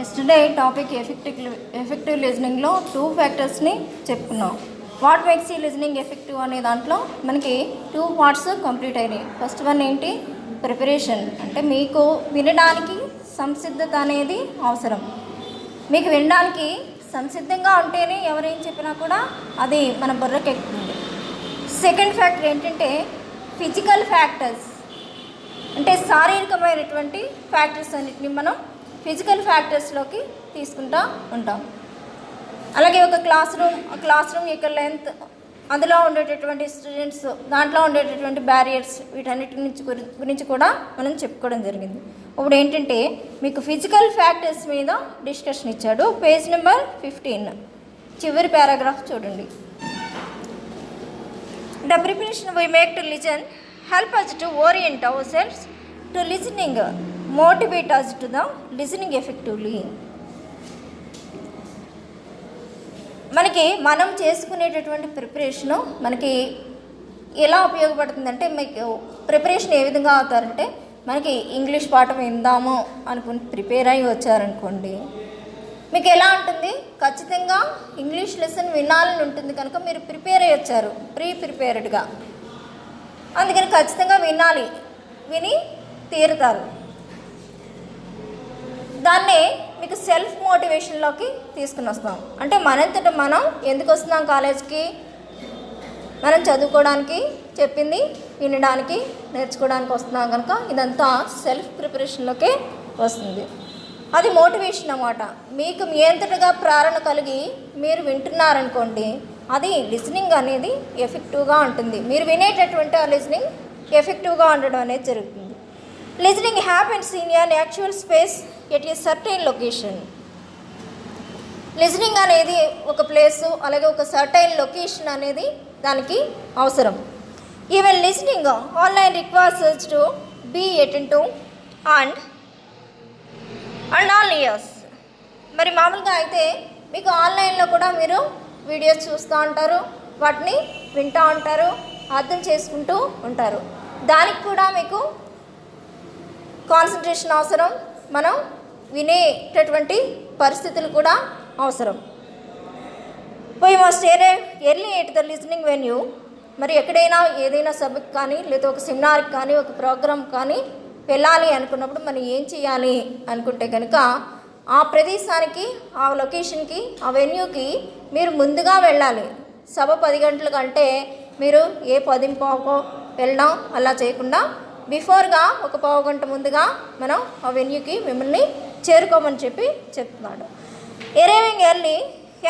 Yesterday topic effective లిజనింగ్లో 2 ఫ్యాక్టర్స్ని చెప్పుకున్నాం. What makes ఈ listening effective అనే దాంట్లో మనకి 2 పార్ట్స్ కంప్లీట్ అయినాయి. ఫస్ట్ వన్ ఏంటి? ప్రిపరేషన్. అంటే మీకు వినడానికి సంసిద్ధత అనేది అవసరం. మీకు వినడానికి సంసిద్ధంగా ఉంటేనే ఎవరేం చెప్పినా కూడా అది మన బుర్రకి ఎక్కుతుంది. సెకండ్ ఫ్యాక్టర్ ఏంటంటే ఫిజికల్ ఫ్యాక్టర్స్. అంటే శారీరకమైనటువంటి ఫ్యాక్టర్స్ అన్నిటిని మనం ఫిజికల్ ఫ్యాక్టర్స్లోకి తీసుకుంటూ ఉంటాం. అలాగే ఒక క్లాస్ రూమ్ యొక్క లెంత్, అందులో ఉండేటటువంటి స్టూడెంట్స్, దాంట్లో ఉండేటటువంటి బ్యారియర్స్, వీటన్నిటి గురించి కూడా మనం చెప్పుకోవడం జరిగింది. ఇప్పుడు ఏంటంటే మీకు ఫిజికల్ ఫ్యాక్టర్స్ మీద డిస్కషన్ ఇచ్చాడు. పేజ్ నెంబర్ 15 చివరి పారాగ్రాఫ్ చూడండి. The preparation we make to listen help us to orient ourselves to listening, motivate us to the listening effectively. మనకి మనం చేసుకునేటటువంటి ప్రిపరేషను మనకి ఎలా ఉపయోగపడుతుందంటే, మీకు ప్రిపరేషన్ ఏ విధంగా అవుతారంటే, మనకి ఇంగ్లీష్ పాఠం విందాము అనుకుని ప్రిపేర్ అయ్యి వచ్చారనుకోండి, మీకు ఎలా ఉంటుంది? ఖచ్చితంగా ఇంగ్లీష్ లెసన్ వినాలని ఉంటుంది కనుక మీరు ప్రిపేర్ అయ్యి వచ్చారు, ప్రిపేర్డ్గా. అందుకని ఖచ్చితంగా వినాలి, విని తీరుతారు. దాన్నే మీకు సెల్ఫ్ మోటివేషన్లోకి తీసుకుని వస్తాం. అంటే మనంతట మనం ఎందుకు వస్తున్నాం కాలేజ్కి? మనం చదువుకోవడానికి, చెప్పింది వినడానికి, నేర్చుకోవడానికి వస్తున్నాం కనుక ఇదంతా సెల్ఫ్ ప్రిపరేషన్లోకే వస్తుంది. అది మోటివేషన్ అన్నమాట. మీకు మీ అంతటగా ప్రేరణ కలిగి మీరు వింటున్నారనుకోండి, అది లిజనింగ్ అనేది ఎఫెక్టివ్గా ఉంటుంది. మీరు వినేటటువంటి ఆ లిజనింగ్ ఎఫెక్టివ్గా ఉండడం అనేది జరుగుతుంది. Listening happens in an actual space at a certain location. Listening అనేది ఒక ప్లేసు, అలాగే ఒక సర్టైన్ లొకేషన్ అనేది దానికి అవసరం. Even listening online requires to be attentive and all ears. మరి మామూలుగా అయితే మీకు ఆన్లైన్లో కూడా మీరు వీడియోస్ చూస్తూ ఉంటారు, వాటిని వింటూ ఉంటారు, అర్థం చేసుకుంటూ ఉంటారు. దానికి కూడా మీకు కాన్సన్ట్రేషన్ అవసరం, మనం వినేటటువంటి పరిస్థితులు కూడా అవసరం. We must early at the listening venue. మరి ఎక్కడైనా ఏదైనా సబ్జెక్ట్ కానీ, లేదా ఒక సెమినార్కి కానీ, ఒక ప్రోగ్రామ్ కానీ వెళ్ళాలి అనుకున్నప్పుడు మనం ఏం చేయాలి అనుకుంటే కనుక, ఆ ప్రదేశానికి, ఆ లొకేషన్కి, ఆ వెన్యూకి మీరు ముందుగా వెళ్ళాలి. సభ 10 గంటల కంటే మీరు ఏ 10:15 వెళ్ళడం అలా చేయకుండా బిఫోర్గా ఒక 15 గంట ముందుగా మనం ఆ వెన్యూకి మిమ్మల్ని చేరుకోమని చెప్తున్నాడు. Arriving early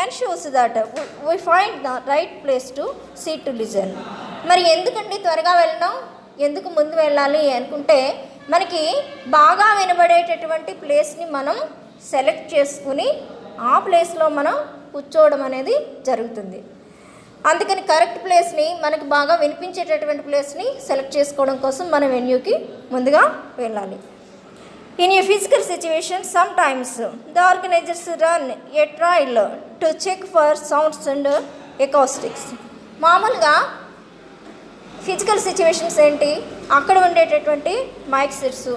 ensures that we find the right place to seat to listen. మరి ఎందుకండి త్వరగా వెళ్ళడం, ఎందుకు ముందు వెళ్ళాలి అనుకుంటే, మనకి బాగా వినబడేటటువంటి ప్లేస్ని మనం సెలెక్ట్ చేసుకుని ఆ ప్లేస్లో మనం కూర్చోవడం అనేది జరుగుతుంది. అందుకని కరెక్ట్ ప్లేస్ని, మనకి బాగా వినిపించేటటువంటి ప్లేస్ని సెలెక్ట్ చేసుకోవడం కోసం మనం వెన్యూకి ముందుగా వెళ్ళాలి. In a physical situation sometimes the organizers run a trial to check for sounds and acoustics. మామూలుగా ఫిజికల్ సిచ్యువేషన్స్ ఏంటి? అక్కడ ఉండేటటువంటి మైక్ సెట్స్,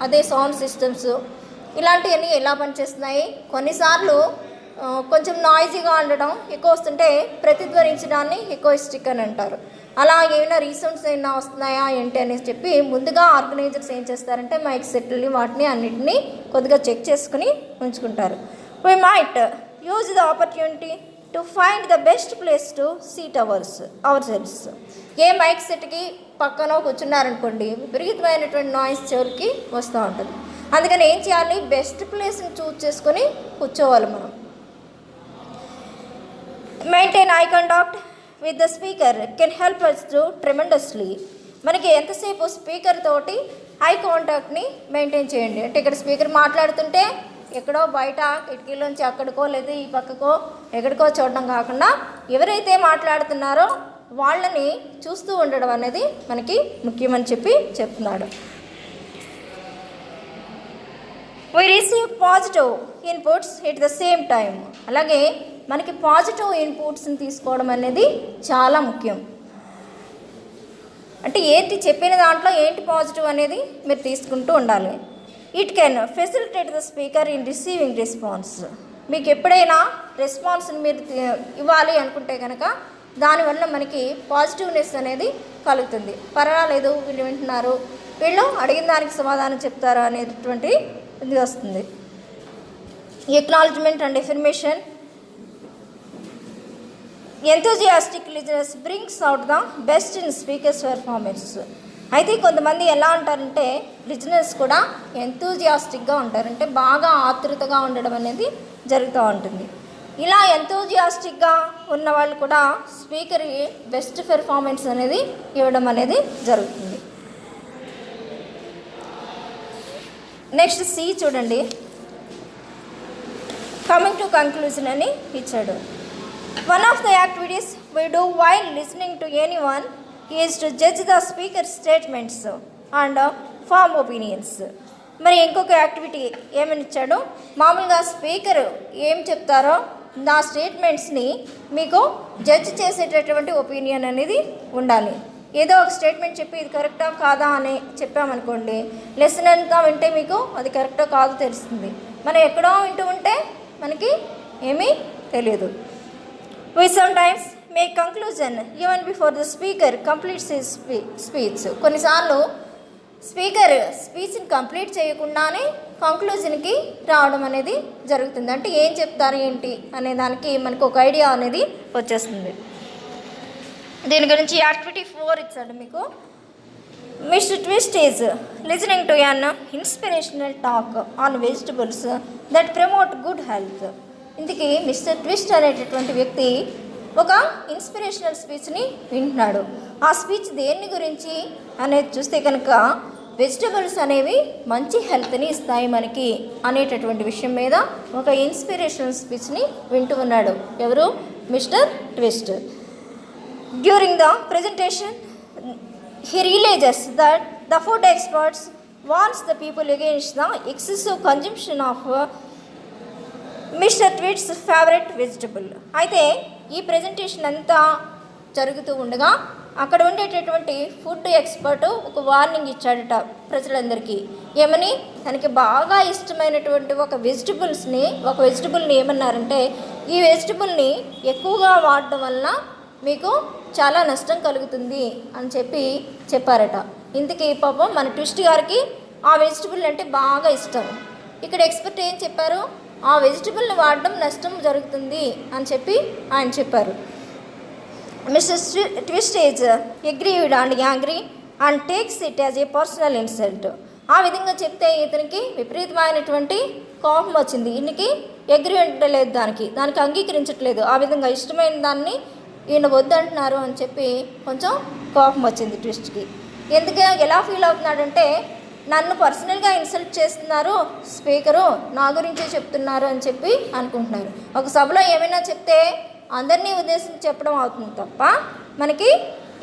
అదే సౌండ్ సిస్టమ్స్, ఇలాంటివన్నీ ఎలా పనిచేస్తున్నాయి? కొన్నిసార్లు కొంచెం నాయిజీగా ఉండడం, ఎక్కువ వస్తుంటే ప్రతిధ్వనించడాన్ని ఎకోయిస్టిక్ అని అంటారు. అలా ఏమైనా రీసౌండ్స్ ఏమైనా వస్తున్నాయా ఏంటి అనేసి చెప్పి ముందుగా ఆర్గనైజర్స్ ఏం చేస్తారంటే మైక్ సెట్లని, వాటిని అన్నిటినీ కొద్దిగా చెక్ చేసుకుని ఉంచుకుంటారు. We might use the opportunity to find the best place to seat ourselves. ఏ మైక్ సెట్కి పక్కన కూర్చున్నారనుకోండి, విపరీతమైనటువంటి నాయిస్ చెవులకి వస్తూ ఉంటుంది. అందుకని ఏం చేయాలి? బెస్ట్ ప్లేస్ని చూజ్ చేసుకొని కూర్చోవాలి మనం. Maintain eye contact with the speaker can help us to tremendously. మనకి ఎంతసేపు స్పీకర్ తోటి ఐ కాంటాక్ట్ని మెయింటైన్ చేయండి. అంటే ఇక్కడ స్పీకర్ మాట్లాడుతుంటే ఎక్కడో బయట కిటికీలోంచి అక్కడికో లేదా ఈ పక్కకో ఎక్కడికో చూడడం కాకుండా, ఎవరైతే మాట్లాడుతున్నారో వాళ్ళని చూస్తూ ఉండడం అనేది మనకి ముఖ్యమని చెప్తున్నాడు. We receive positive inputs at the same time. అలాగే మనకి పాజిటివ్ ఇన్పుట్స్ని తీసుకోవడం అనేది చాలా ముఖ్యం. అంటే ఏంటి చెప్పిన దాంట్లో ఏంటి పాజిటివ్ అనేది మీరు తీసుకుంటూ ఉండాలి. It can facilitate the speaker in receiving response. మీకు ఎప్పుడైనా రెస్పాన్స్ని మీరు ఇవ్వాలి అనుకుంటే కనుక దానివల్ల మనకి పాజిటివ్నెస్ అనేది కలుగుతుంది. పర్వాలేదు, వీళ్ళు వింటున్నారు, వీళ్ళు అడిగిన దానికి సమాధానం చెప్తారు అనేటువంటి ఇది వస్తుంది. Acknowledgement and affirmation. Enthusiastic listeners brings out the best in speakers performance. అయితే కొంతమంది ఎలా ఉంటారంటే లిజనర్స్ కూడా ఎంతూజియాస్టిక్గా ఉంటారంటే బాగా ఆతృతగా ఉండడం అనేది జరుగుతూ ఉంటుంది. ఇలా ఎంతూజియాస్టిక్గా ఉన్న వాళ్ళు కూడా స్పీకర్కి బెస్ట్ పెర్ఫార్మెన్స్ అనేది ఇవ్వడం అనేది జరుగుతుంది. నెక్స్ట్ సి చూడండి. కమింగ్ టు కంక్లూజన్ అని ఇచ్చాడు. One of the activities we do while listening to any one is to judge the speaker statements and form opinions. మరి ఇంకొక యాక్టివిటీ ఏమని ఇచ్చాడు, మామూలుగా స్పీకర్ ఏం చెప్తారో నా స్టేట్మెంట్స్ని మీకు జడ్జ్ చేసేటటువంటి ఒపీనియన్ అనేది ఉండాలి. ఏదో ఒక స్టేట్మెంట్ చెప్పి ఇది కరెక్టా కాదా అని చెప్పామనుకోండి, లెసన్ అంతా వింటే మీకు అది కరెక్టా కాదో తెలుస్తుంది. మనం ఎక్కడో వింటూ ఉంటే మనకి ఏమీ తెలియదు. We sometimes make conclusion even before the speaker completes his speech. కొన్నిసార్లు స్పీకర్ స్పీచ్ని కంప్లీట్ చేయకుండానే కంక్లూజన్కి రావడం అనేది జరుగుతుంది. అంటే ఏం చెప్తారు ఏంటి అనే దానికి మనకు ఒక ఐడియా అనేది వచ్చేస్తుంది. దీని గురించి యాక్టివిటీ 4 ఇచ్చాడు మీకు. Mister twist is listening to an inspirational talk on vegetables that promote good health. ఇందుకే మిస్టర్ ట్విస్ట్ అనేటటువంటి వ్యక్తి ఒక ఇన్స్పిరేషనల్ స్పీచ్ని వింటున్నాడు. ఆ స్పీచ్ దేని గురించి అనేది చూస్తే కనుక వెజిటబుల్స్ అనేవి మంచి హెల్త్ని ఇస్తాయి మనకి అనేటటువంటి విషయం మీద ఒక ఇన్స్పిరేషనల్ స్పీచ్ని వింటూ ఉన్నాడు. ఎవరు? Mister twist. During the presentation he realizes that the food experts warns the people against the excessive consumption of mister twists favourite vegetable. అయితే ఈ ప్రెజెంటేషన్ అంతా జరుగుతూ ఉండగా అక్కడ ఉండేటటువంటి ఫుడ్ ఎక్స్పర్ట్ ఒక వార్నింగ్ ఇచ్చాడట ప్రజలందరికీ. ఏమని? తనకి బాగా ఇష్టమైనటువంటి ఒక వెజిటబుల్ని ఏమన్నారంటే, ఈ వెజిటబుల్ని ఎక్కువగా వాడడం వలన మీకు చాలా నష్టం కలుగుతుంది అని చెప్పారట. ఇంతకీ పాపం మన ట్విస్ట్ గారికి ఆ వెజిటబుల్ అంటే బాగా ఇష్టం. ఇక్కడ ఎక్స్పర్ట్ ఏం చెప్పారు? ఆ వెజిటబుల్ని వాడడం నష్టం జరుగుతుంది అని ఆయన చెప్పారు. Mister twist is aggrieved and angry and takes it as a personal insult. ఆ విధంగా చెప్తే ఇతనికి విపరీతమైనటువంటి కోపం వచ్చింది. ఈయనకి అగ్రీ ఉండలేదు, దానికి అంగీకరించట్లేదు. ఆ విధంగా ఇష్టమైన దాన్ని ఈయన వద్దంటున్నారు అని కొంచెం కోపం వచ్చింది ట్విస్ట్కి. ఎలా ఫీల్ అవుతున్నాడంటే, నన్ను పర్సనల్గా ఇన్సల్ట్ చేస్తున్నారు స్పీకరు, నా గురించే చెప్తున్నారు అని అనుకుంటున్నారు. ఒక సభలో ఏమైనా చెప్తే అందరినీ ఉద్దేశించి చెప్పడం అవుతుంది తప్ప మనకి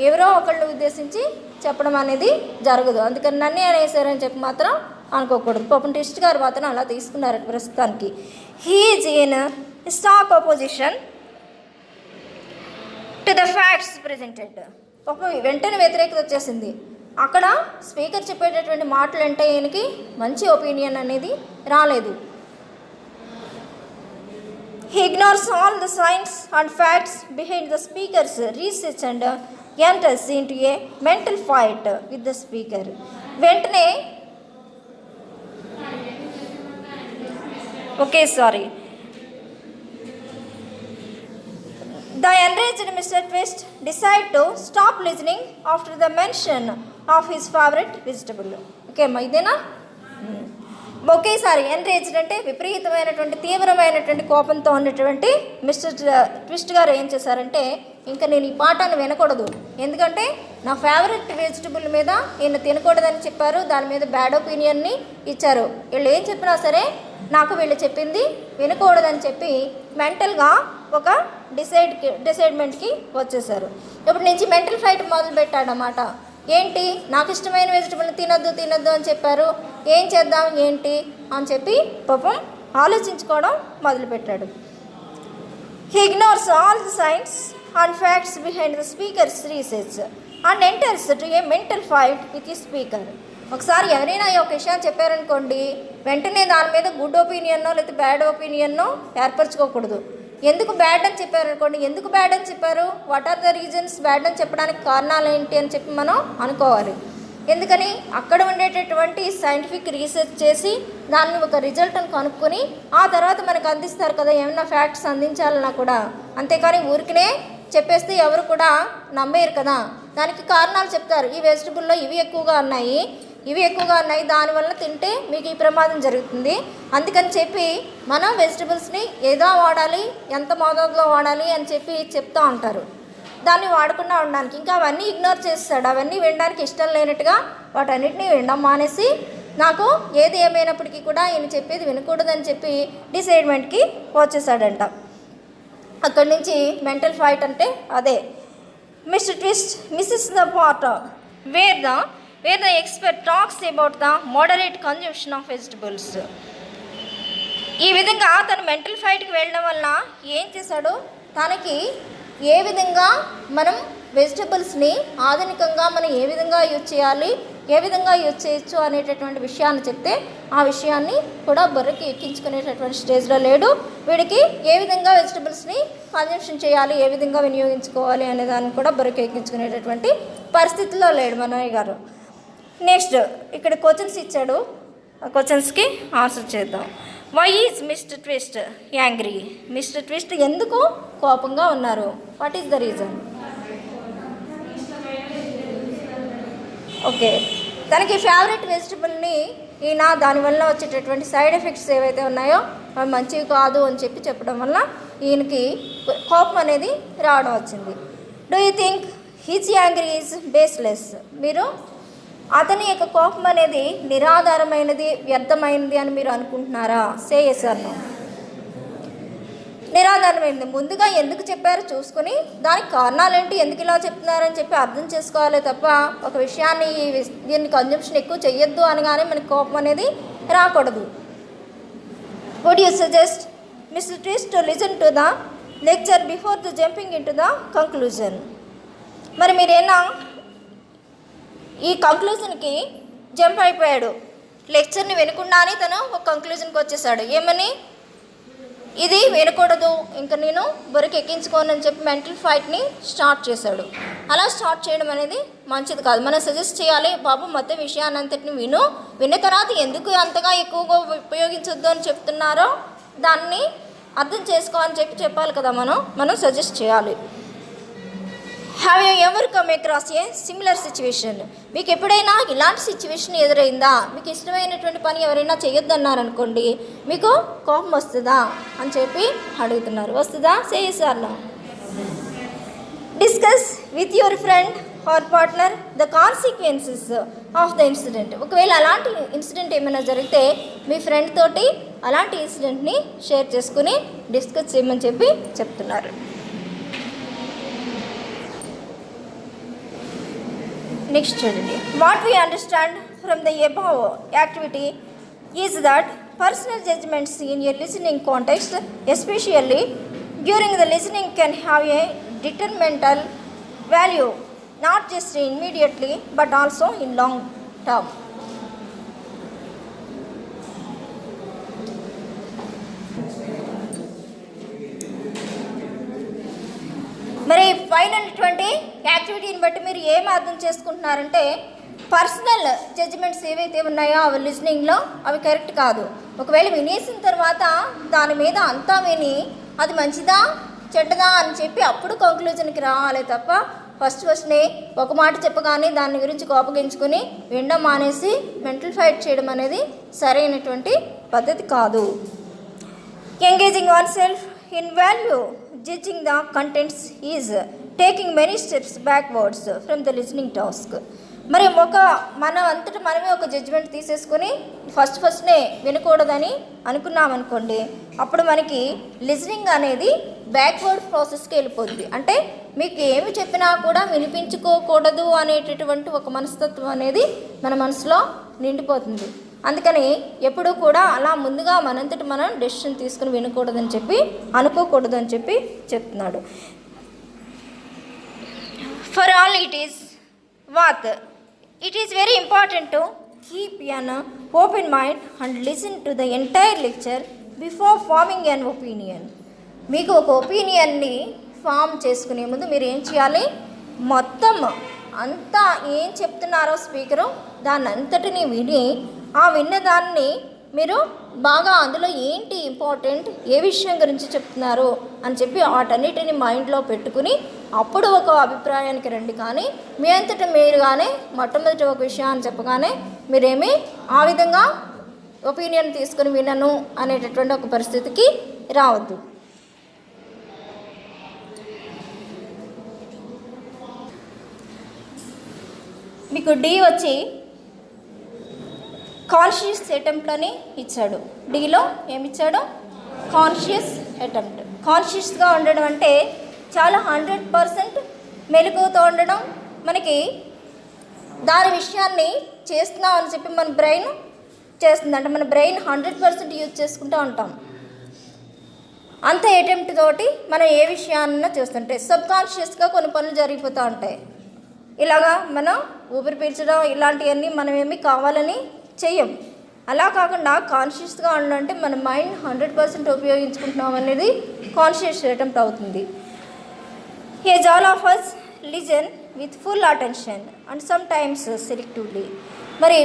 ఎవరో ఒకళ్ళు ఉద్దేశించి చెప్పడం అనేది జరగదు. అందుకని నన్నే అనేసారని మాత్రం అనుకోకూడదు. పాపం ట్విస్ట్ గారు మాత్రం అలా తీసుకున్నారు ప్రస్తుతానికి. He is in stock opposition to the facts presented. పాపం వెంటనే వ్యతిరేకత వచ్చేసింది. అక్కడ స్పీకర్ చెప్పేటటువంటి మాటలు అంటే ఈయనకి మంచి ఒపీనియన్ అనేది రాలేదు. He ignores all the signs and facts behind the speaker's research and enters into a mental fight with the speaker. వెంటనే The enraged Mr. Twist decided to stop listening after the mention of his favorite vegetable. అమ్మా ఇదేనా? ఒకేసారి ఎన్రేజ్డ్ అంటే విపరీతమైనటువంటి తీవ్రమైనటువంటి కోపంతో ఉన్నటువంటి mister twist గారు ఏం చేశారంటే, ఇంకా నేను ఈ పాఠాన్ని వినకూడదు, ఎందుకంటే నా ఫేవరెట్ వెజిటబుల్ మీద ఈయన తినకూడదని చెప్పారు, దాని మీద బ్యాడ్ ఒపీనియన్ని ఇచ్చారు. వీళ్ళు ఏం చెప్పినా సరే నాకు వీళ్ళు చెప్పింది వినకూడదని మెంటల్గా ఒక డిసైడ్మెంట్కి వచ్చేసారు. ఇప్పటి నుంచి మెంటల్ ఫైట్ మొదలుపెట్టాడన్నమాట. ఏంటి, నాకు ఇష్టమైన వెజిటబుల్ తినొద్దు అని చెప్పారు, ఏం చేద్దాం ఏంటి అని పాపం ఆలోచించుకోవడం మొదలుపెట్టాడు. He ignores all the science and facts behind the speakers research and enters to A mental fight with the speaker. ఒకసారి ఎవరైనా ఈ ఒక విషయాన్ని చెప్పారనుకోండి, వెంటనే దాని మీద గుడ్ ఒపీనియన్నో లేదా బ్యాడ్ ఒపీనియన్నో ఏర్పరచుకోకూడదు. ఎందుకు బ్యాడ్ అని చెప్పారనుకోండి, ఎందుకు బ్యాడ్ అని చెప్పారు, what are the reasons bad అని చెప్పడానికి కారణాలు ఏంటి అని చెప్పి మనం అనుకోవాలి. ఎందుకని అక్కడ ఉండేటటువంటి సైంటిఫిక్ రీసెర్చ్ చేసి దాన్ని ఒక రిజల్ట్ని కనుక్కొని ఆ తర్వాత మనకు అందిస్తారు కదా, ఏమైనా ఫ్యాక్ట్స్ అందించాలన్నా కూడా. అంతేకాని ఊరికనే చెప్పేస్తే ఎవరు కూడా నమ్మేరు కదా. దానికి కారణాలు చెప్తారు, ఈ వెజిటబుల్లో ఇవి ఎక్కువగా ఉన్నాయి, దానివల్ల తింటే మీకు ఈ ప్రమాదం జరుగుతుంది. అందుకని చెప్పి మనం వెజిటబుల్స్ని ఏదో వాడాలి, ఎంత మోతాదులో వాడాలి అని చెప్పి చెప్తూ ఉంటారు. దాన్ని వాడకుండా ఉండడానికి ఇంకా అవన్నీ ఇగ్నోర్ చేస్తాడు. అవన్నీ వినడానికి ఇష్టం లేనట్టుగా వాటన్నిటిని వినడం మానేసి నాకు ఏది ఏమైనప్పటికీ కూడా ఈయన చెప్పేది వినకూడదని చెప్పి డిసైడ్మెంట్కి వచ్చేసాడంట. అక్కడి నుంచి మెంటల్ ఫైట్ అంటే అదే. Mister twist missus the part where the expert talks about the moderate consumption of vegetables. ఈ విధంగా తను మెంటల్ ఫైట్కి వెళ్ళడం వల్ల ఏం చేశాడు, తనకి ఏ విధంగా మనం వెజిటబుల్స్ని ఆధునికంగా మనం ఏ విధంగా యూజ్ చేయాలి, ఏ విధంగా యూజ్ చేయొచ్చు అనేటటువంటి విషయాన్ని చెప్తే ఆ విషయాన్ని కూడా బుర్రకి ఎక్కించుకునేటటువంటి స్టేజ్లో లేడు. వీడికి ఏ విధంగా వెజిటబుల్స్ని కన్జంప్షన్ చేయాలి, ఏ విధంగా వినియోగించుకోవాలి అనే దాన్ని కూడా బుర్రకి ఎక్కించుకునేటటువంటి పరిస్థితిలో లేడు మనయ్య గారు. నెక్స్ట్ ఇక్కడ క్వశ్చన్స్ ఇచ్చాడు, ఆ క్వశ్చన్స్కి ఆన్సర్ చేద్దాం. Why is Mr Twist angry? Mr Twist ఎందుకు కోపంగా ఉన్నారు? What is the reason? Okay, తనకి ఫేవరెట్ వెజిటబుల్ని ఈయన దానివల్ల వచ్చేటటువంటి సైడ్ ఎఫెక్ట్స్ ఏవైతే ఉన్నాయో అవి మంచివి కాదు అని చెప్పడం వల్ల ఈయనకి కోపం అనేది రావడం వచ్చింది. Do you think his angry is baseless? మీరు అతని యొక్క కోపం అనేది నిరాధారమైనది, వ్యర్థమైనది అని మీరు అనుకుంటున్నారా? Say yes or no. నిరాధారమైనది. ముందుగా ఎందుకు చెప్పారో చూసుకుని దానికి కారణాలు ఏంటి, ఎందుకు ఇలా చెప్తున్నారని చెప్పి అర్థం చేసుకోవాలి తప్ప ఒక విషయాన్ని దీన్ని కన్జంప్షన్ ఎక్కువ చెయ్యొద్దు అనగానే మనకి కోపం అనేది రాకూడదు. Would you suggest Mr Twist to listen to the lecture before the jumping in to the conclusion? మరి మీరేనా ఈ కంక్లూజన్కి జంప్ అయిపోయాడు, లెక్చర్ని వినకుండానే తను ఒక కంక్లూజన్కి వచ్చేసాడు. ఏమని? ఇది వినకూడదు, ఇంకా నేను బుర్రకి ఎక్కించుకోను అని చెప్పి మెంటల్ ఫైట్ని స్టార్ట్ చేశాడు. అలా స్టార్ట్ చేయడం అనేది మంచిది కాదు. మనం సజెస్ట్ చేయాలి, బాబు మొత్తం విషయాన్ని అంతటిని విన్న తర్వాత ఎందుకు అంతగా ఎక్కువగా ఉపయోగించొద్దు అని చెప్తున్నారో దాన్ని అర్థం చేసుకో అని చెప్పాలి కదా. మనం సజెస్ట్ చేయాలి. Have you ever come across a similar situation? మీకు ఎప్పుడైనా ఇలాంటి సిచ్యువేషన్ ఎదురైందా? మీకు ఇష్టమైనటువంటి పని ఎవరైనా చేయొద్దన్నారనుకోండి, మీకు కోపం వస్తుందా అని చెప్పి అడుగుతున్నారు. వస్తుందా? సే yes or no. Discuss with your friend or partner the consequences of the incident. ఒకవేళ అలాంటి ఇన్సిడెంట్ ఏమైనా జరిగితే మీ ఫ్రెండ్ తోటి అలాంటి ఇన్సిడెంట్ని షేర్ చేసుకుని డిస్కస్ చేయమని చెప్పి చెప్తున్నారు. నెక్స్ట్ చూడండి. What we understand from the above activity is that personal judgments in a listening context especially during the listening can have a detrimental value not just immediately but also in long term. మరి final యాక్టివిటీని బట్టి మీరు ఏం అర్థం చేసుకుంటున్నారంటే personal judgements ఏవైతే ఉన్నాయో అవి లిజనింగ్లో అవి కరెక్ట్ కాదు. ఒకవేళ వినేసిన తర్వాత దాని మీద అంతా విని అది మంచిదా చెడ్డదా అని చెప్పి అప్పుడు కంక్లూజన్కి రావాలి తప్ప ఫస్ట్నే ఒక మాట చెప్పగానే దాని గురించి కోపగించుకుని వినడం మానేసి మెంటల్ ఫైట్ చేయడం అనేది సరైనటువంటి పద్ధతి కాదు. Engaging one self in value judging the contents is taking many steps backwards from the listening task. మరి మనం అంతటా మనమే ఒక జడ్జిమెంట్ తీసేసుకొని ఫస్ట్నే వినకూడదని అనుకున్నామనుకోండి, అప్పుడు మనకి లిజనింగ్ అనేది బ్యాక్వర్డ్ ప్రాసెస్కి వెళ్ళిపోతుంది. అంటే మీకు ఏమి చెప్పినా కూడా వినిపించుకోకూడదు అనేటటువంటి ఒక మనస్తత్వం అనేది మన మనసులో నిండిపోతుంది. అందుకని ఎప్పుడూ కూడా అలా ముందుగా మనంతటి మనం డెసిషన్ తీసుకుని వినకూడదని చెప్పి అనుకోకూడదు అని చెప్పి చెప్తున్నాడు. For all it is very important to keep an open mind and listen to the entire lecture before forming an opinion. మీకు ఒక ఒపీనియన్ని ఫామ్ చేసుకునే ముందు మీరు ఏం చేయాలి, మొత్తం అంతా ఏం చెప్తున్నారో స్పీకరు దాన్ని అంతటిని విని ఆ విన్నదాన్ని మీరు బాగా అందులో ఏంటి ఇంపార్టెంట్, ఏ విషయం గురించి చెప్తున్నారు అని చెప్పి వాటన్నిటిని మైండ్లో పెట్టుకుని అప్పుడు ఒక అభిప్రాయానికి రండి. కానీ మీ అంతటా మీరుగానే మొట్టమొదటి ఒక విషయాన్ని చెప్పగానే మీరేమీ ఆ విధంగా ఒపీనియన్ తీసుకుని వినను అనేటటువంటి ఒక పరిస్థితికి రావద్దు. మీకు డి వచ్చి కాన్షియస్ అటెంప్ట్ అని ఇచ్చాడు. డీలో ఏమిచ్చాడు, కాన్షియస్ అటెంప్ట్. కాన్షియస్గా ఉండడం అంటే చాలా 100% మెలకువతో ఉండడం. మనకి దాని విషయాన్ని చేస్తున్నాం అని చెప్పి మన బ్రెయిన్ చేస్తుంది, అంటే మన బ్రెయిన్ 100% యూజ్ చేసుకుంటూ ఉంటాం. అంత అటెంప్ట్ తోటి మనం ఏ విషయాన్న చేస్తుంటే సబ్ కాన్షియస్గా కొన్ని పనులు జరిగిపోతూ ఉంటాయి. ఇలాగా మనం ఊపిరి పీల్చడం ఇలాంటివన్నీ మనం ఏమి కావాలని చెయ్యం. అలా కాకుండా కాన్షియస్గా ఉండాలంటే మన మైండ్ 100% ఉపయోగించుకుంటున్నాం అనేది కాన్షియస్ అటెంప్ట్ అవుతుంది. Here all of us listen with full attention and some times selectively. మరి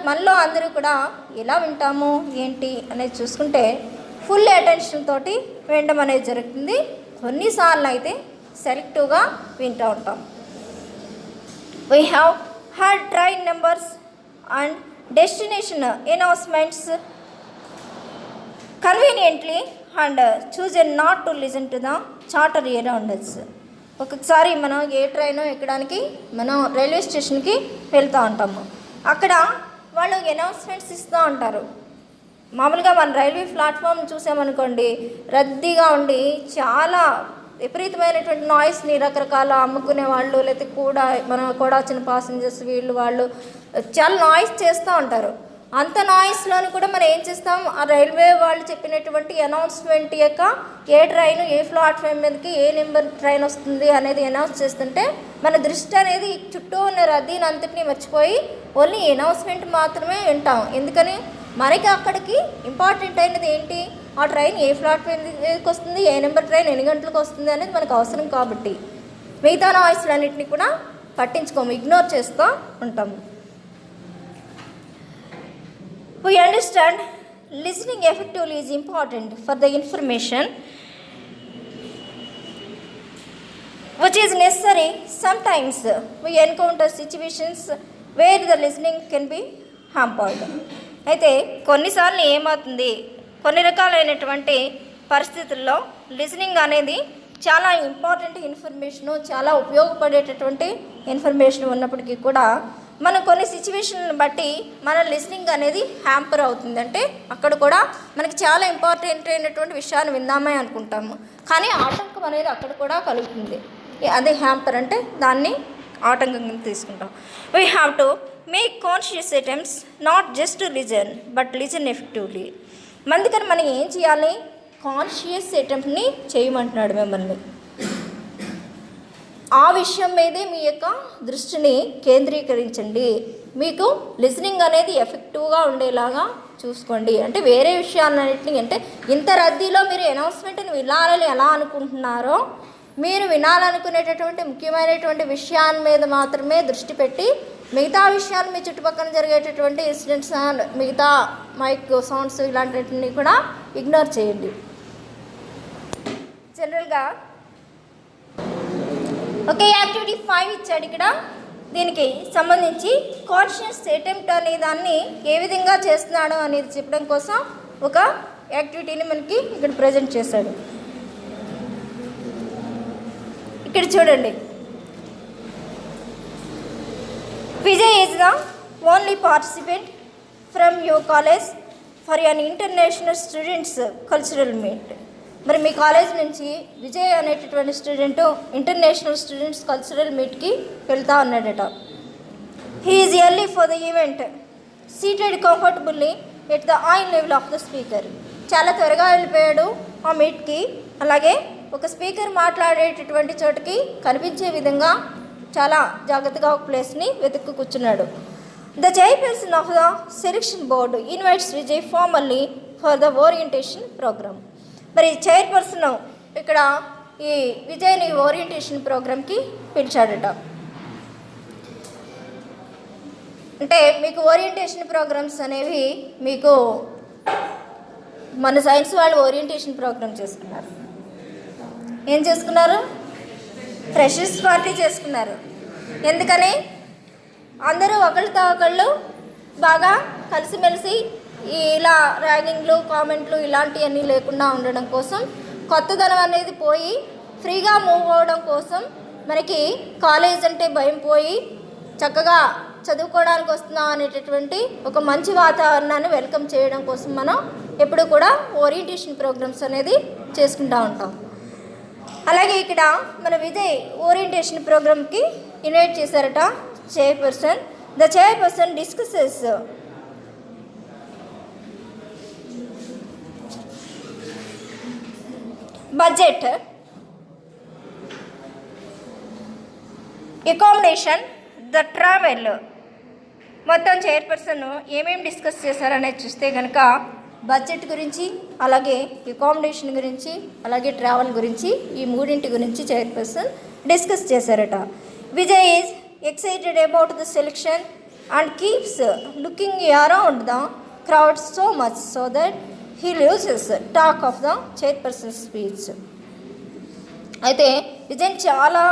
మనలో అందరూ కూడా ఎలా వింటాము ఏంటి అనేది చూసుకుంటే ఫుల్ అటెన్షన్ తోటి వినడం అనేది జరుగుతుంది. కొన్నిసార్లు అయితే సెలెక్టివ్గా వింటూ ఉంటాం. We have had train numbers and destination announcements conveniently and chosen not to listen to the chatter around us. ఒకసారి మనం ఏ ట్రైన్ ఎక్కడానికి మనం రైల్వే స్టేషన్కి వెళ్తూ ఉంటాము. అక్కడ వాళ్ళు అనౌన్స్మెంట్స్ ఇస్తూ ఉంటారు. మామూలుగా మన రైల్వే ప్లాట్ఫామ్ చూసామనుకోండి, రద్దీగా ఉండి చాలా విపరీతమైనటువంటి నాయిస్ని రకరకాల అమ్ముకునే వాళ్ళు లేకపోతే కూడా వచ్చిన ప్యాసింజర్స్ వాళ్ళు చాలా నాయిస్ చేస్తూ ఉంటారు. అంత నాయిస్లోని కూడా మనం ఏం చేస్తాం, ఆ రైల్వే వాళ్ళు చెప్పినటువంటి అనౌన్స్మెంట్ యొక్క ఏ ట్రైన్ ఏ ప్లాట్ఫామ్ మీదకి ఏ నెంబర్ ట్రైన్ వస్తుంది అనేది అనౌన్స్ చేస్తుంటే మన దృష్టి అనేది చుట్టూ ఉన్న రద్దీని అంతటినీ మర్చిపోయి ఓన్లీ అనౌన్స్మెంట్ మాత్రమే వింటాం. ఎందుకని మనకి అక్కడికి ఇంపార్టెంట్ అయినది ఏంటి, ఆ ట్రైన్ ఏ ప్లాట్ఫామ్ మీదకి వస్తుంది, ఏ నెంబర్ ట్రైన్ ఎన్ని గంటలకు వస్తుంది అనేది మనకు అవసరం. కాబట్టి మిగతా నాయిస్లు అన్నింటినీ కూడా పట్టించుకోము, ఇగ్నోర్ చేస్తూ ఉంటాము. We understand listening effectively is important for the information which is necessary. Sometimes we encounter situations where the listening can be hampered. అయితే కొన్నిసార్లు ఏమవుతుంది, కొన్ని రకాలైనటువంటి పరిస్థితుల్లో లిజనింగ్ అనేది చాలా ఇంపార్టెంట్ ఇన్ఫర్మేషను, చాలా ఉపయోగపడేటటువంటి ఇన్ఫర్మేషన్ ఉన్నప్పటికీ కూడా మనం కొన్ని సిచ్యువేషన్లను బట్టి మన లిజనింగ్ అనేది హ్యాంపర్ అవుతుంది. అంటే అక్కడ కూడా మనకి చాలా ఇంపార్టెంట్ అయినటువంటి విషయాన్ని విందామే అనుకుంటాము, కానీ ఆటంకం అనేది అక్కడ కూడా కలుగుతుంది. అదే హ్యాంపర్ అంటే దాన్ని ఆటంకంగా తీసుకుంటాం. We have to make conscious attempts not just to listen but listen effectively. అందుకని మనం ఏం చేయాలి, కాన్షియస్ అటెంప్ట్ని చేయమంటున్నాడు మిమ్మల్ని. ఆ విషయం మీదే మీ యొక్క దృష్టిని కేంద్రీకరించండి. మీకు లిజనింగ్ అనేది ఎఫెక్టివ్గా ఉండేలాగా చూసుకోండి. అంటే వేరే విషయాలన్నింటినీ, అంటే ఇంత రద్దీలో మీరు అనౌన్స్మెంట్ని వినాలని ఎలా అనుకుంటున్నారో మీరు వినాలనుకునేటటువంటి ముఖ్యమైనటువంటి విషయాల మీద మాత్రమే దృష్టి పెట్టి మిగతా విషయాలు మీ చుట్టుపక్కల జరిగేటటువంటి ఇన్సిడెంట్స్, మిగతా మైక్ సౌండ్స్ ఇలాంటివన్నీ కూడా ఇగ్నోర్ చేయండి. జనరల్గా ఓకే, యాక్టివిటీ 5 ఇచ్చాడు ఇక్కడ. దీనికి సంబంధించి కాన్షియస్ అటెంప్ట్ అనే దాన్ని ఏ విధంగా చేస్తున్నాడో అనేది చెప్పడం కోసం ఒక యాక్టివిటీని మనకి ఇక్కడ ప్రజెంట్ చేశాడు. ఇక్కడ చూడండి, Vijay is the only participant from your college for an international students cultural meet. మరి మీ కాలేజ్ నుంచి విజయ్ అనేటటువంటి స్టూడెంట్ ఇంటర్నేషనల్ స్టూడెంట్స్ కల్చరల్ మీట్కి వెళ్తూ ఉన్నాడట. He is early for the event, seated comfortably at the I level of the speaker. చాలా త్వరగా వెళ్ళిపోయాడు ఆ మీట్కి. అలాగే ఒక స్పీకర్ మాట్లాడేటటువంటి చోటుకి కనిపించే విధంగా చాలా జాగ్రత్తగా ఒక ప్లేస్ని వెతుక్కు కూర్చున్నాడు. The chairperson of the selection board invites Vijay formally for the orientation program. మరి చైర్పర్సన్ ఇక్కడ ఈ విజయ్ని ఓరియంటేషన్ ప్రోగ్రామ్కి పిలిచాడట. అంటే మీకు ఓరియంటేషన్ ప్రోగ్రామ్స్ అనేవి మీకు మన సైన్స్ వాళ్ళు ఓరియంటేషన్ ప్రోగ్రామ్ చేసుకున్నారు. ఏం చేసుకున్నారు? ఫ్రెషర్స్ పార్టీ చేసుకున్నారు. ఎందుకని? అందరూ ఒకళ్ళతో ఒకళ్ళు బాగా కలిసిమెలిసి ఇలా ర్యాగింగ్లు, కామెంట్లు ఇలాంటివన్నీ లేకుండా ఉండడం కోసం, కొత్తదనం అనేది పోయి ఫ్రీగా మూవ్ అవ్వడం కోసం, మనకి కాలేజ్ అంటే భయం పోయి చక్కగా చదువుకోవడానికి వస్తున్నాం అనేటటువంటి ఒక మంచి వాతావరణాన్ని వెల్కమ్ చేయడం కోసం మనం ఎప్పుడు కూడా ఓరియంటేషన్ ప్రోగ్రామ్స్ అనేది చేసుకుంటూ ఉంటాం. అలాగే ఇక్కడ మన విజయ్ ఓరియంటేషన్ ప్రోగ్రామ్కి ఇన్వైట్ చేశారట chairperson. The chairperson discusses budget, accommodation, the travel. మొత్తం చైర్పర్సన్ ఏమేమి డిస్కస్ చేశారనేది చూస్తే కనుక బడ్జెట్ గురించి, అలాగే అకామిడేషన్ గురించి, అలాగే ట్రావెల్ గురించి, ఈ మూడింటి గురించి చైర్పర్సన్ డిస్కస్ చేశారట. Vijay is excited about the selection and keeps looking around the crowd so much so that he loses talk of the chairperson speech. అయితే విజయ్ చాలా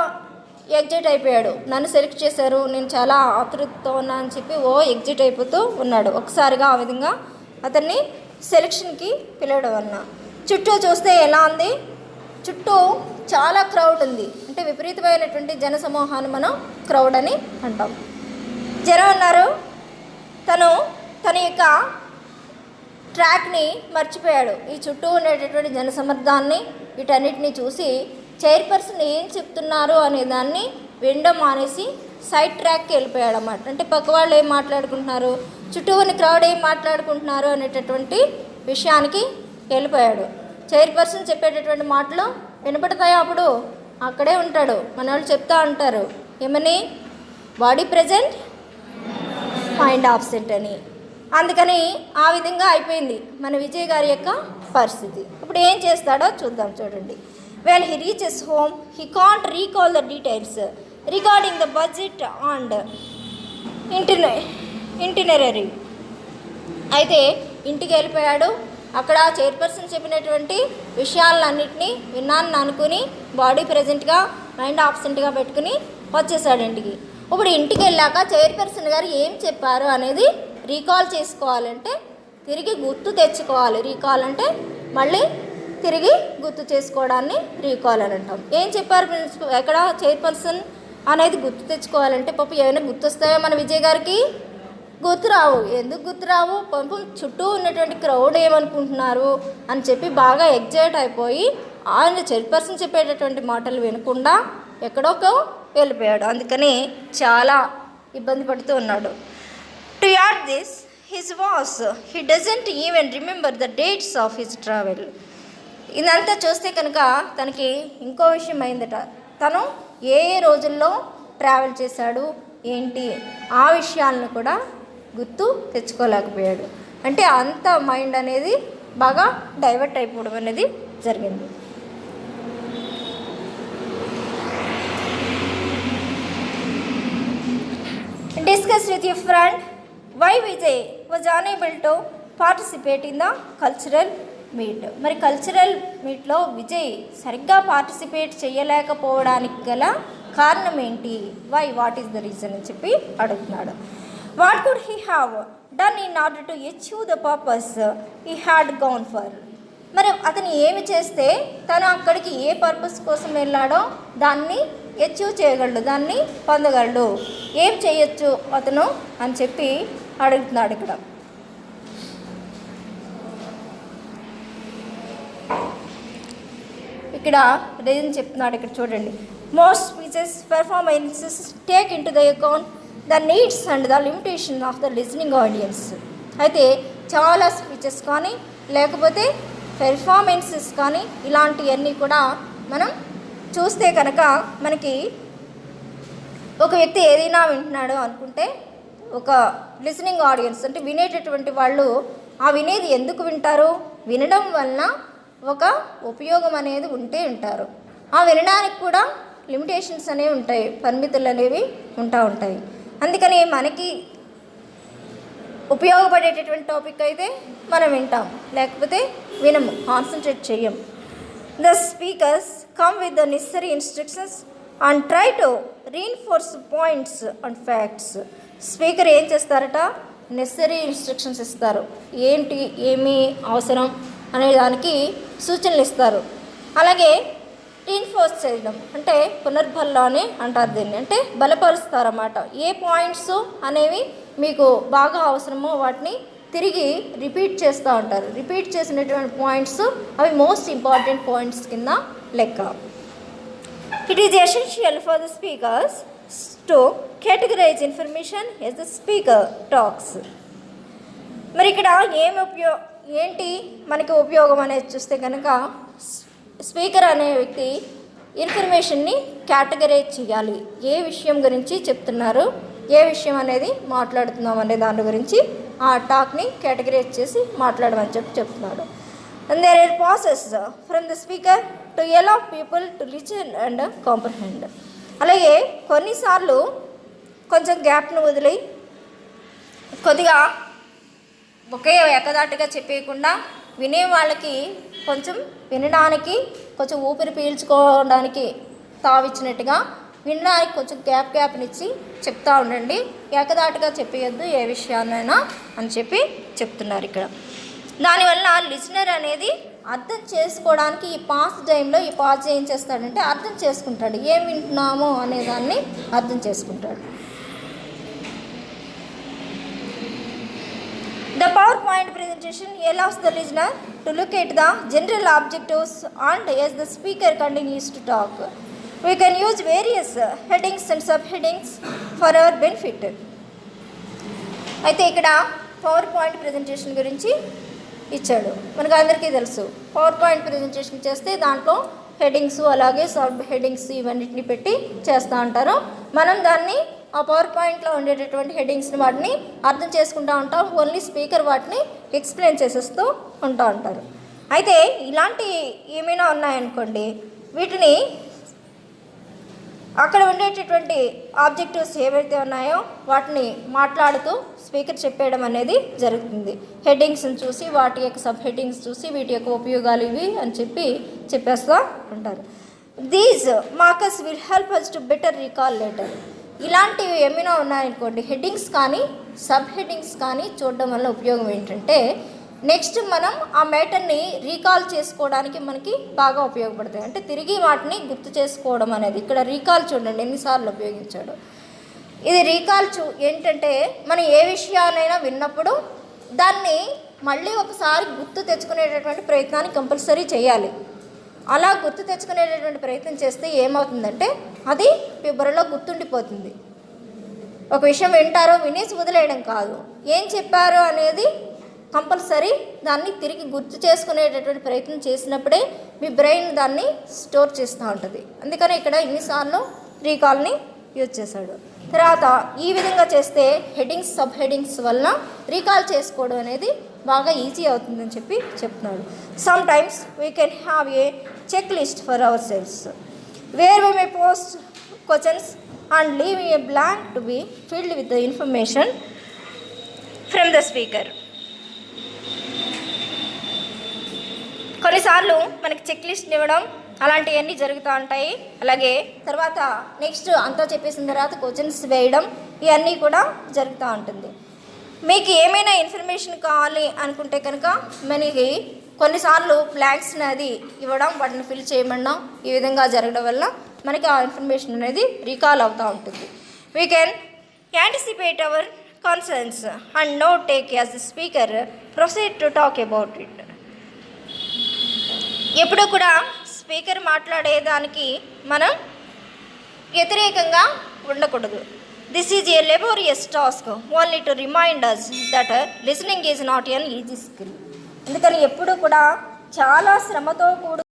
ఎగ్జైట్ అయిపోయాడు. నన్ను సెలెక్ట్ చేశారు, నేను చాలా ఆతృతతో ఉన్నా అని చెప్పి ఎగ్జైట్ అయిపోతూ ఉన్నాడు. ఒకసారిగా ఆ విధంగా అతన్ని సెలెక్షన్కి పిలవడం వలన చుట్టూ చూస్తే ఎలా ఉంది? చుట్టూ చాలా క్రౌడ్ ఉంది. అంటే విపరీతమైనటువంటి జనసమూహాన్ని మనం క్రౌడ్ అని అంటాం. జనం ఉన్నారు. తన యొక్క ట్రాక్ని మర్చిపోయాడు. ఈ చుట్టూ ఉండేటటువంటి జనసమర్థాన్ని వీటన్నిటిని చూసి చైర్పర్సన్ ఏం చెప్తున్నారు అనే దాన్ని వినడం మానేసి సైడ్ ట్రాక్కి వెళ్ళిపోయాడు అన్నమాట. అంటే పక్క వాళ్ళు ఏం మాట్లాడుకుంటున్నారు, చుట్టూ ఉన్న క్రౌడ్ ఏం మాట్లాడుకుంటున్నారు అనేటటువంటి విషయానికి వెళ్ళిపోయాడు. చైర్పర్సన్ చెప్పేటటువంటి మాటలు వినపడతాయో అప్పుడు అక్కడే ఉంటాడు. మన వాళ్ళు చెప్తా ఉంటారు ఏమని, బాడీ ప్రజెంట్ మైండ్ ఆబ్సెంట్ అని. అందుకని ఆ విధంగా అయిపోయింది మన విజయ్ గారి యొక్క పరిస్థితి. ఇప్పుడు ఏం చేస్తాడో చూద్దాం. చూడండి. When he reaches home, he can't recall the details regarding the budget and itinerary. అయితే ఇంటికి వెళ్ళిపోయాడు. అక్కడ చైర్పర్సన్ చెప్పినటువంటి విషయాలన్నింటినీ విన్నాను అనుకుని బాడీ ప్రజెంట్గా మైండ్ ఆబ్సెంట్గా పెట్టుకుని వచ్చేసాడు ఇంటికి. ఇప్పుడు ఇంటికి వెళ్ళాక చైర్పర్సన్ గారు ఏం చెప్పారు అనేది రీకాల్ చేసుకోవాలంటే తిరిగి గుర్తు తెచ్చుకోవాలి. రీకాల్ అంటే మళ్ళీ తిరిగి గుర్తు చేసుకోవడాన్ని రీకాల్ అని అంటాం. ఏం చెప్పారు ప్రిన్సిపల్ ఎక్కడ చైర్పర్సన్ అనేది గుర్తు తెచ్చుకోవాలంటే పాపం ఏమైనా గుర్తొస్తాయో మన విజయ్ గారికి? గుర్తురావు. ఎందుకు గుర్తురావు? పాపం చుట్టూ ఉన్నటువంటి క్రౌడ్ ఏమనుకుంటున్నారు అని చెప్పి బాగా ఎగ్జైట్ అయిపోయి ఆయన చైర్పర్సన్ చెప్పేటటువంటి మాటలు వినకుండా ఎక్కడోకో వెళ్ళిపోయాడు. అందుకని చాలా ఇబ్బంది పడుతూ ఉన్నాడు. To add this his was he doesn't even remember the dates of his travel. ఇదంతా చూస్తే కనుక తనకి ఇంకో విషయం అయిందట. తను ఏ రోజుల్లో ట్రావెల్ చేశాడు ఏంటి ఆ విషయాలను కూడా గుర్తు తెచ్చుకోలేకపోయాడు. అంటే అంత మైండ్ అనేది బాగా డైవర్ట్ అయిపోవడం అనేది జరిగింది. Discuss with your friend why Vijay was unable to participate in the cultural meet. మరి కల్చరల్ మీట్లో విజయ్ సరిగ్గా పార్టిసిపేట్ చేయలేకపోవడానికి గల కారణం ఏంటి? వాట్ ఈస్ ద రీజన్ అని చెప్పి అడుగుతున్నాడు. What could he have done in order to achieve the purpose he had gone for. మరి అతను ఏమి చేస్తే తను అక్కడికి ఏ పర్పస్ కోసం వెళ్ళాడో దాన్ని అచీవ్ చేయగలడు, దాన్ని పొందగలడు, ఏం చేయొచ్చు అతను అని చెప్పి అడుగుతున్నాడు. ఇక్కడ రీజన్ చెప్తున్నాడు. ఇక్కడ చూడండి. Most speeches performances take in to the account the needs and the limitation of the listening audience. అయితే చాలా స్పీచెస్ కానీ లేకపోతే పెర్ఫార్మెన్సెస్ కానీ ఇలాంటివన్నీ కూడా మనం చూస్తే కనుక మనకి ఒక వ్యక్తి ఏదైనా వింటున్నాడు అనుకుంటే ఒక లిసనింగ్ ఆడియన్స్ అంటే వినేటటువంటి వాళ్ళు ఆ వినేది ఎందుకు వింటారు? వినడం వలన ఒక ఉపయోగం అనేది ఉంటే వింటారు. ఆ వినడానికి కూడా లిమిటేషన్స్ అనేవి ఉంటాయి, పరిమితులు అనేవి ఉంటాయి. అందుకని మనకి ఉపయోగపడేటటువంటి టాపిక్ అయితే మనం వింటాం, లేకపోతే వినము, కాన్సన్ట్రేట్ చెయ్యం. The speakers come with the necessary instructions and try to reinforce points and facts. Speaker ఏం చేస్తారట? నెసరీ ఇన్స్ట్రక్షన్స్ ఇస్తారు, ఏంటి ఏమి అవసరం అనే దానికి సూచనలు ఇస్తారు. అలాగే రీఇన్ఫోర్స్ చేయడం అంటే పునర్బలం అంటారు దీన్ని, అంటే బలపరుస్తారన్నమాట. ఏ పాయింట్స్ అనేవి మీకు బాగా అవసరమో వాటిని తిరిగి రిపీట్ చేస్తూ ఉంటారు. రిపీట్ చేసినటువంటి పాయింట్స్ అవి మోస్ట్ ఇంపార్టెంట్ పాయింట్స్ కింద లెక్క. It is essential for the speakers to categorise information as the speaker talks. మరి ఇక్కడ ఏంటి మనకి ఉపయోగం అనేది చూస్తే కనుక, స్పీకర్ అనే వ్యక్తి ఇన్ఫర్మేషన్ని కేటగరైజ్ చేయాలి. ఏ విషయం గురించి చెప్తున్నారు, ఏ విషయం అనేది మాట్లాడుతున్నాం అనే దాని గురించి ఆ టాక్ని కేటగరైజ్ చేసి మాట్లాడమని చెప్తున్నాడు. And there are pauses from the speaker to allow people to listen and comprehend. అలాగే కొన్నిసార్లు కొంచెం గ్యాప్ను వదిలి కొద్దిగా ఒకే ఏకదాటిగా చెప్పేయకుండా వినే వాళ్ళకి కొంచెం వినడానికి కొంచెం ఊపిరి పీల్చుకోవడానికి తావిచ్చినట్టుగా వినడానికి కొంచెం గ్యాప్నిచ్చి చెప్తూ ఉండండి. ఏకదాటిగా చెప్పేయద్దు ఏ విషయాన్నైనా అని చెప్తున్నారు ఇక్కడ. దానివల్ల లిసనర్ అనేది అర్థం చేసుకోవడానికి ఈ పాజ్ ఏం చేస్తాడంటే అర్థం చేసుకుంటాడు, ఏం వింటున్నామో అనేదాన్ని అర్థం చేసుకుంటాడు. The PowerPoint presentation allows the listener to look at the general objectives and as the speaker continues to talk. We can use various headings and subheadings for our benefit. అయితే ఇక్కడ పవర్ పాయింట్ ప్రజెంటేషన్ గురించి ఇచ్చాడు. మనకు అందరికీ తెలుసు, power point presentation చేస్తే దాంట్లో headings అలాగే సబ్ హెడ్డింగ్స్ ఇవన్నిటిని పెట్టి చేస్తూ ఉంటారు. మనం దాన్ని ఆ పవర్ పాయింట్లో ఉండేటటువంటి హెడ్డింగ్స్ని వాటిని అర్థం చేసుకుంటూ ఉంటాం. ఓన్లీ స్పీకర్ వాటిని ఎక్స్ప్లెయిన్ చేసేస్తూ ఉంటారు. అయితే ఇలాంటి ఏమైనా ఉన్నాయనుకోండి, వీటిని అక్కడ ఉండేటటువంటి ఆబ్జెక్టివ్స్ ఏవైతే ఉన్నాయో వాటిని మాట్లాడుతూ స్పీకర్ చెప్పేయడం అనేది జరుగుతుంది. హెడ్డింగ్స్ని చూసి వాటి యొక్క సబ్ హెడ్డింగ్స్ చూసి వీటి యొక్క ఉపయోగాలు ఇవి అని చెప్పేస్తూ ఉంటారు. These markers will help us to better recall later. ఇలాంటివి ఏమైనా ఉన్నాయనుకోండి, హెడ్డింగ్స్ కానీ సబ్ హెడ్డింగ్స్ కానీ చూడడం వల్ల ఉపయోగం ఏంటంటే నెక్స్ట్ మనం ఆ మ్యాటర్ని రీకాల్ చేసుకోవడానికి మనకి బాగా ఉపయోగపడతాయి. అంటే తిరిగి వాటిని గుర్తు చేసుకోవడం అనేది. ఇక్కడ రీకాల్ చూడండి ఎన్నిసార్లు ఉపయోగించాడు. ఇది రీకాల్ ఏంటంటే మనం ఏ విషయాన్నైనా విన్నప్పుడు దాన్ని మళ్ళీ ఒకసారి గుర్తు తెచ్చుకునేటటువంటి ప్రయత్నాన్ని కంపల్సరీ చేయాలి. అలా గుర్తు తెచ్చుకునేటటువంటి ప్రయత్నం చేస్తే ఏమవుతుందంటే అది మీ బుర్రలో గుర్తుండిపోతుంది. ఒక విషయం వింటారో వినేసి వదిలేయడం కాదు, ఏం చెప్పారో అనేది కంపల్సరీ దాన్ని తిరిగి గుర్తు చేసుకునేటటువంటి ప్రయత్నం చేసినప్పుడే మీ బ్రెయిన్ దాన్ని స్టోర్ చేస్తూ ఉంటుంది. అందుకని ఇక్కడ ఇన్నిసార్లు రీకాల్ని యూజ్ చేశాడు. తర్వాత ఈ విధంగా చేస్తే హెడ్డింగ్స్ సబ్ హెడ్డింగ్స్ వలన రీకాల్ చేసుకోవడం అనేది బాగా ఈజీ అవుతుందని చెప్తున్నాడు. Sometimes we can have a checklist for ourselves where we may post questions and leave a blank to be filled with the information from the speaker. కొన్నిసార్లు మనకి check list ఇవ్వడం అలాంటివన్నీ జరుగుతూ ఉంటాయి. అలాగే తర్వాత next అంతా చెప్పేసిన తర్వాత క్వశ్చన్స్ వేయడం ఇవన్నీ కూడా జరుగుతూ ఉంటుంది. మీకు ఏమైనా ఇన్ఫర్మేషన్ కావాలి అనుకుంటే కనుక మనకి కొన్నిసార్లు బ్లాంక్స్ అనేది ఇవ్వడం, వాటిని ఫిల్ చేయమడం ఈ విధంగా జరగడం వల్ల మనకి ఆ ఇన్ఫర్మేషన్ అనేది రీకాల్ అవుతూ ఉంటుంది. We can anticipate our concerns and note take as the speaker proceed to talk about it. ఎప్పుడు కూడా స్పీకర్ మాట్లాడేదానికి మనం వ్యతిరేకంగా ఉండకూడదు. This is a laborious task only to remind us that listening is not an easy skill. అందుకని ఎప్పుడు కూడా చాలా శ్రమతో కూడుకున్న